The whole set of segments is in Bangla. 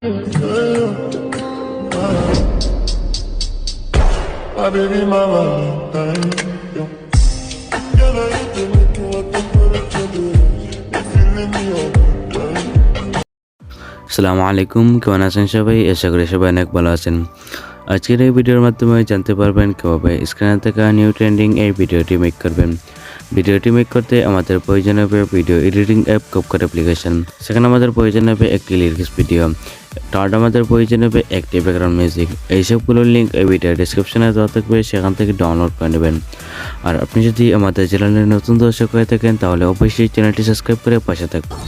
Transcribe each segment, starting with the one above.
My baby, my Valentine. Girl, I hate to make you a temperature do. You're feeling me all the time. আসসালামু আলাইকুম, কেমন আছেন সবাই? আশা করি সবাই অনেক ভালো আছেন। আজকের এই ভিডিওর মাধ্যমে জানতে পারবেন কীভাবে স্ক্রিনে থাকা নিউ ট্রেন্ডিং এই ভিডিওটি মেক করবেন। ভিডিওটি মেক করতে আমাদের প্রয়োজন হবে video editing app CapCut application. সেখানে আমাদের প্রয়োজন হবে একটি লিরিক্স ভিডিও, থার্ড আমাদের প্রয়োজন হবে একটি ব্যাকগ্রাউন্ড মিউজিক। এইসবগুলোর লিঙ্ক এই ভিডিও ডিসক্রিপশনে দেওয়া থাকবে, সেখান থেকে ডাউনলোড করে নেবেন। আর আপনি যদি আমাদের চ্যানেলের নতুন দর্শক হয়ে থাকেন তাহলে অবশ্যই চ্যানেলটি সাবস্ক্রাইব করে পাশে থাকবেন।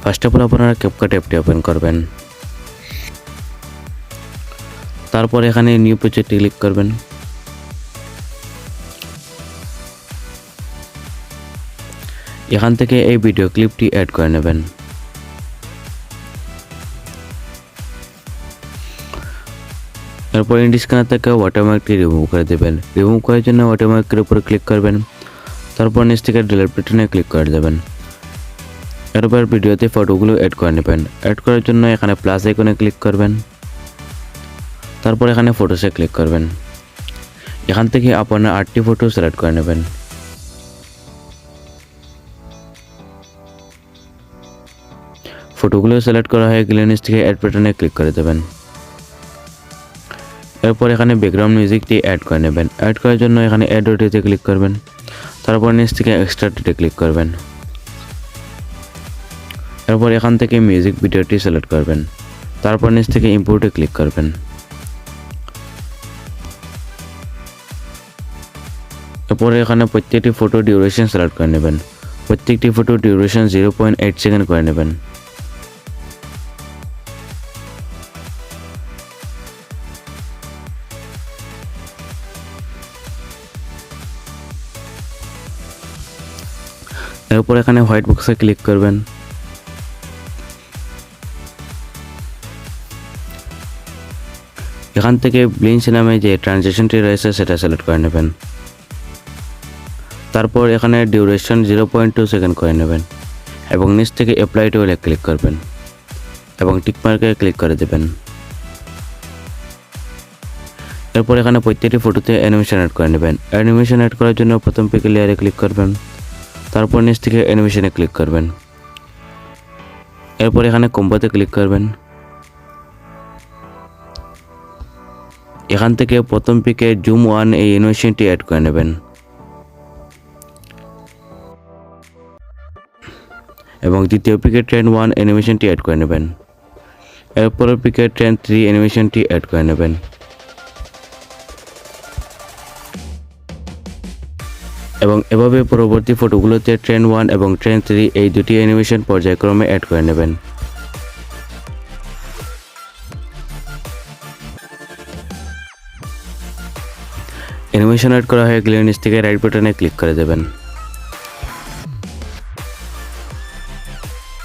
ফার্স্ট অফ অল আপনারা CapCut অ্যাপটি ওপেন করবেন, তারপর এখানে নিউ প্রজেক্টে ক্লিক করবেন। এখান থেকে এই ভিডিও ক্লিপটি অ্যাড করে নেবেন। এরপর ইন্ডিস্ক্রিনে থেকে ওয়াটারমার্কটি রিমুভ করে দেবেন। রিমুভ করার জন্য ওয়াটারমার্কের উপর ক্লিক করবেন, তারপর নিচ থেকে ডিলিট বাটনে ক্লিক করে দেবেন। এরপর ভিডিওতে ফটোগুলো অ্যাড করে নেবেন। অ্যাড করার জন্য এখানে প্লাস আইকনে ক্লিক করবেন, তারপর এখানে ফটোসে ক্লিক করবেন। এখান থেকে আপনার 8টি ফটো সিলেক্ট করে নেবেন। ফটোগুলো সিলেক্ট করা হয়ে গেলে নিচ থেকে অ্যাড বাটনে ক্লিক করে দেবেন। এরপর এখানে ব্যাকগ্রাউন্ড মিউজিকটি অ্যাড করে নেবেন। অ্যাড করার জন্য এখানে অ্যাড অডিওতে ক্লিক করবেন, তারপর নিচ থেকে এক্সট্রাক্টে ক্লিক করবেন। এরপর এখান থেকে মিউজিক ভিডিওটি সিলেক্ট করবেন, তারপর নিচ থেকে ইম্পোর্টে ক্লিক করবেন। এরপর এখানে প্রত্যেকটি ফটো ডিউরেশন সিলেক্ট করে নেবেন। প্রত্যেকটি ফটো ডিউরেশন 0.8 সেকেন্ড করে নেবেন। এরপর এখানে হোয়াইট বক্সে ক্লিক করবেন। এখান থেকে ব্লিঞ্চ নামে যে ট্রানজিশনটি রয়েছে সেটা সিলেক্ট করে নেবেন। তারপর এখানে ডিউরেশন 0.2 সেকেন্ড করে নেবেন এবং নিচ থেকে অ্যাপ্লাই টুলে ক্লিক করবেন এবং টিকমার্কে ক্লিক করে দেবেন। এরপর এখানে প্রত্যেকটি ফটোতে অ্যানিমেশন অ্যাড করে নেবেন। অ্যানিমেশন অ্যাড করার জন্য প্রথম পিক লেয়ারে ক্লিক করবেন, তারপর নিচ থেকে অ্যানিমেশনে ক্লিক করবেন। এরপর এখানে কম্বোতে ক্লিক করবেন। এখান থেকে প্রথম পিকে জুম 1 এই অ্যানিমেশনটি অ্যাড করে নেবেন এবং দ্বিতীয় পিকে ট্রেন্ড 1 অ্যানিমেশনটি অ্যাড করে নেবেন। এরপরের পিকে ট্রেন্ড 3 অ্যানিমেশনটি অ্যাড করে নেবেন এবং এভাবে পরবর্তী ফটোগুলোতে ট্রেন্ড 1 এবং ট্রেন্ড 3 এই দুটি অ্যানিমেশন পর্যায়ক্রমে অ্যাড করে নেবেন। অ্যানিমেশন অ্যাড করা হয়ে গেলে নিচ থেকে রাইট বাটনে ক্লিক করে দেবেন।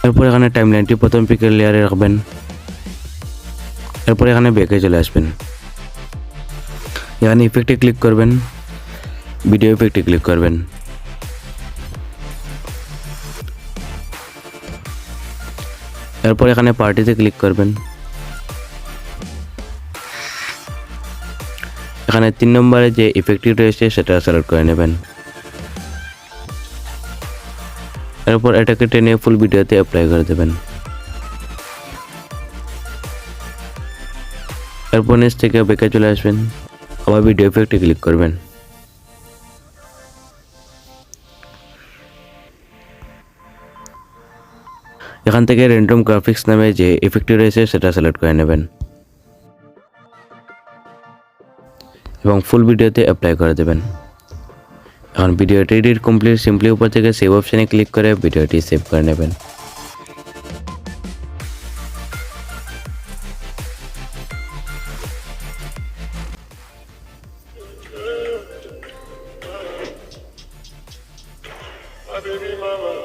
এরপর এখানে টাইমলাইনটি প্রথম পিকের লেয়ারে রাখবেন। এরপর এখানে ব্যাকে চলে আসবেন। এখানে ইফেক্টে ক্লিক করবেন, ভিডিও ইফেক্টে ক্লিক করবেন। এরপর এখানে পার্টিতে ক্লিক করবেন। এখানে 3 নম্বরে যে ইফেক্টটি রয়েছে সেটা সিলেক্ট করে নেবেন। এরপর এটাকে টেনে ফুল ভিডিওতে অ্যাপ্লাই করে দেবেন। এরপর নিচ থেকে ব্যাকে চলে আসবেন, আবার ভিডিও ইফেক্টে ক্লিক করবেন। এখান থেকে র্যান্ডম গ্রাফিক্স নামে যে ইফেক্টটি রয়েছে সেটা সিলেক্ট করে নেবেন এবং ফুল ভিডিওতে অ্যাপ্লাই করে দেবেন। এখন ভিডিওটি এডিট কমপ্লিট, সিম্পলি উপর থেকে সেভ অপশনে ক্লিক করে ভিডিওটি সেভ করে নেবেন। My baby, my Valentine.